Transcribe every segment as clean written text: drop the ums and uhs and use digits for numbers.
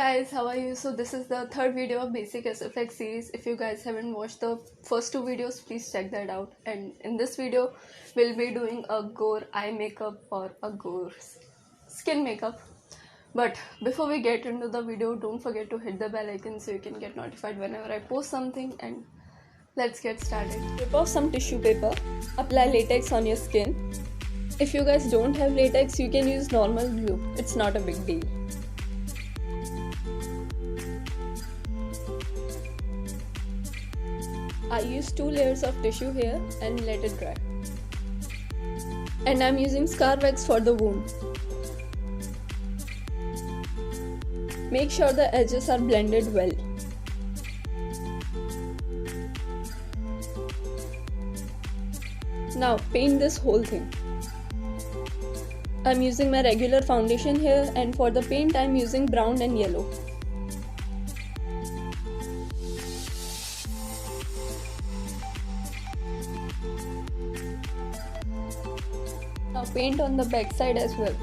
guys, how are you? So this is the third video of basic SFX series. If you guys haven't watched the first two videos, please check that out. And in this video we'll be doing a Gore eye makeup or a Gore skin makeup. But before we get into the video, don't forget to hit the bell icon so you can get notified whenever I post something. And let's get started. Rip off some tissue paper, apply latex on your skin. If you guys don't have latex, you can use normal glue. It's not a big deal. I use 2 layers of tissue here and let it dry. And I'm using scar wax for the wound. Make sure the edges are blended well. Now paint this whole thing. I'm using my regular foundation here, and for the paint I'm using brown and yellow. Now paint on the back side as well.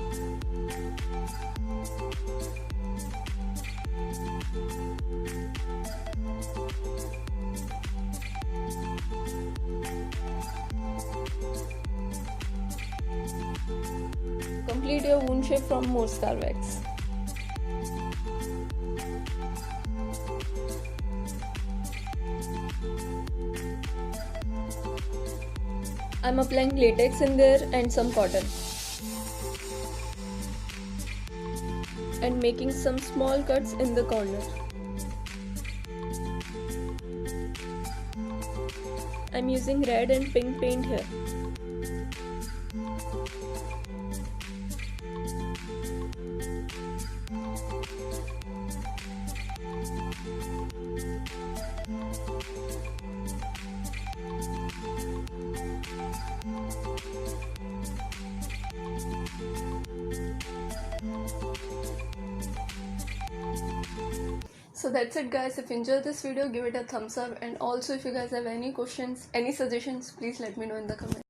Complete your wound shape from more scar wax. I'm applying latex in there and some cotton. And making some small cuts in the corner. I'm using red and pink paint here. So that's it guys. If you enjoyed this video, give it a thumbs up, and also if you guys have any questions, any suggestions, please let me know in the comments.